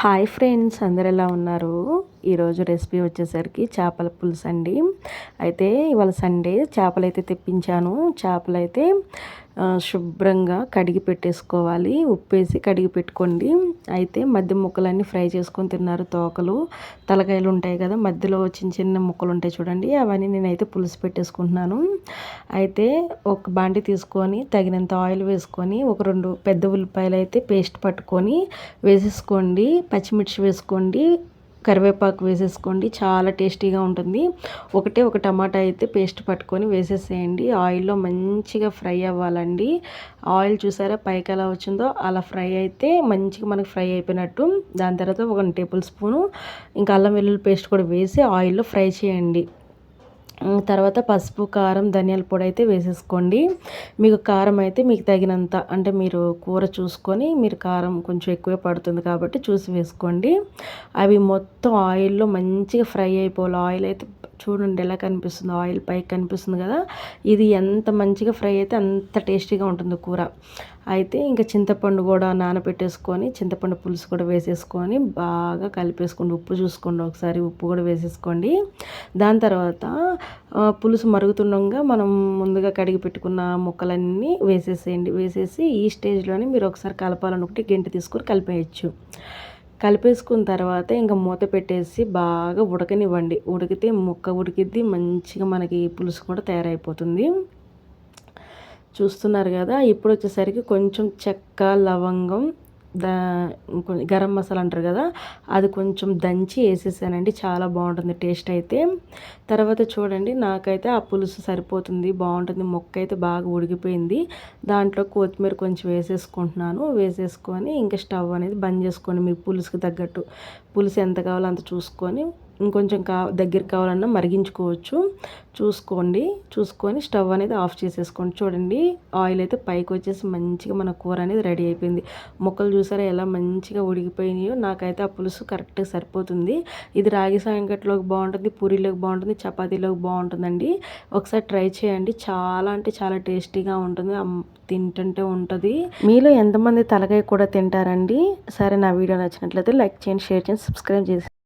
Hi friends, అందరు ఎలా ఉన్నారు? ఈరోజు రెసిపీ వచ్చేసరికి చేపల పులుసు అండి. అయితే ఇవాళ సండే చేపలైతే తెప్పించాను. చేపలైతే శుభ్రంగా కడిగి పెట్టేసుకోవాలి. ఉప్పేసి కడిగి పెట్టుకోండి. అయితే మధ్య ముక్కలన్నీ ఫ్రై చేసుకొని తిన్నారు. తోకలు, తలకాయలు ఉంటాయి కదా, మధ్యలో చిన్న చిన్న ముక్కలు ఉంటాయి చూడండి, అవన్నీ నేనైతే పులుసు పెట్టేసుకుంటున్నాను. అయితే ఒక బాండి తీసుకొని తగినంత ఆయిల్ వేసుకొని ఒక 2 పెద్ద ఉల్లిపాయలు అయితే పేస్ట్ పట్టుకొని వేసేసుకోండి. పచ్చిమిర్చి వేసుకోండి, కరివేపాకు వేసేసుకోండి, చాలా టేస్టీగా ఉంటుంది. ఒక టమాటా అయితే పేస్ట్ పట్టుకొని వేసేసేయండి. ఆయిల్లో మంచిగా ఫ్రై అవ్వాలండి. ఆయిల్ చూసారా పైకి ఎలా వచ్చిందో, అలా ఫ్రై అయితే మంచిగా మనకు ఫ్రై అయిపోయినట్టు. దాని తర్వాత 1 టేబుల్ స్పూను ఇంకా అల్లం వెల్లుల్లి పేస్ట్ కూడా వేసి ఆయిల్లో ఫ్రై చేయండి. తర్వాత పసుపు, కారం, ధనియాల పొడి అయితే వేసేసుకోండి. మీకు కారం అయితే మీకు తగినంత, అంటే మీరు కూర చూసుకొని, మీరు కారం కొంచెం ఎక్కువే పడుతుంది కాబట్టి చూసి వేసుకోండి. అవి మొత్తం ఆయిల్లో మంచిగా ఫ్రై అయిపోవాలి. ఆయిల్ అయితే చూడండి ఎలా కనిపిస్తుందో, ఆయిల్ పైకి కనిపిస్తుంది కదా, ఇది ఎంత మంచిగా ఫ్రై అయితే అంత టేస్టీగా ఉంటుంది కూర. అయితే ఇంకా చింతపండు కూడా నానబెట్టేసుకొని, చింతపండు పులుసు కూడా వేసేసుకొని బాగా కలిపేసుకోండి. ఉప్పు చూసుకోండి ఒకసారి, ఉప్పు కూడా వేసేసుకోండి. దాని తర్వాత పులుసు మరుగుతుండగా మనం ముందుగా కడిగి పెట్టుకున్న ముక్కలన్నీ వేసేసేయండి. వేసేసి ఈ స్టేజ్లోనే మీరు ఒకసారి కలపాలనుకుంటే గెంటి తీసుకొని కలిపేయచ్చు. కలిపేసుకున్న తర్వాత ఇంకా మూత పెట్టేసి బాగా ఉడకనివ్వండి. ఉడికితే ముక్క ఉడికిద్ది, మంచిగా మనకి పులుసు కూడా తయారైపోతుంది. చూస్తున్నారు కదా, ఇప్పుడు వచ్చేసరికి కొంచెం చెక్క, లవంగం, గరం మసాలా అంటారు కదా, అది కొంచెం దంచి వేసేసానండి. చాలా బాగుంటుంది టేస్ట్ అయితే. తర్వాత చూడండి, నాకైతే ఆ పులుసు సరిపోతుంది, బాగుంటుంది. మొక్క అయితే బాగా ఉడికిపోయింది. దాంట్లో కొత్తిమీర కొంచెం వేసేసుకుంటున్నాను. వేసేసుకొని ఇంకా స్టవ్ అనేది బంద్ చేసుకోండి. మీ పులుసుకి తగ్గట్టు పులుసు ఎంత కావాలో అంత చూసుకొని, ఇంకొంచెం దగ్గరికి కావాలన్నా మరిగించుకోవచ్చు. చూసుకొని స్టవ్ అనేది ఆఫ్ చేసేసుకోండి. చూడండి, ఆయిల్ అయితే పైకి వచ్చేసి మంచిగా మన కూర అనేది రెడీ అయిపోయింది. ముక్కలు చూసారా ఎలా మంచిగా ఉడికిపోయినాయో. నాకైతే ఆ పులుసు కరెక్ట్గా సరిపోతుంది. ఇది రాగి సంగట్లోకి బాగుంటుంది, పూరీలోకి బాగుంటుంది, చపాతీలోకి బాగుంటుందండి. ఒకసారి ట్రై చేయండి. చాలా అంటే చాలా టేస్టీగా ఉంటుంది, తింటుంటే ఉంటుంది. మీలో ఎంతమంది తలకాయ కూడా తింటారండి? సరే, నా వీడియో నచ్చినట్లయితే లైక్ చేయండి, షేర్ చేయండి, సబ్స్క్రైబ్ చేసి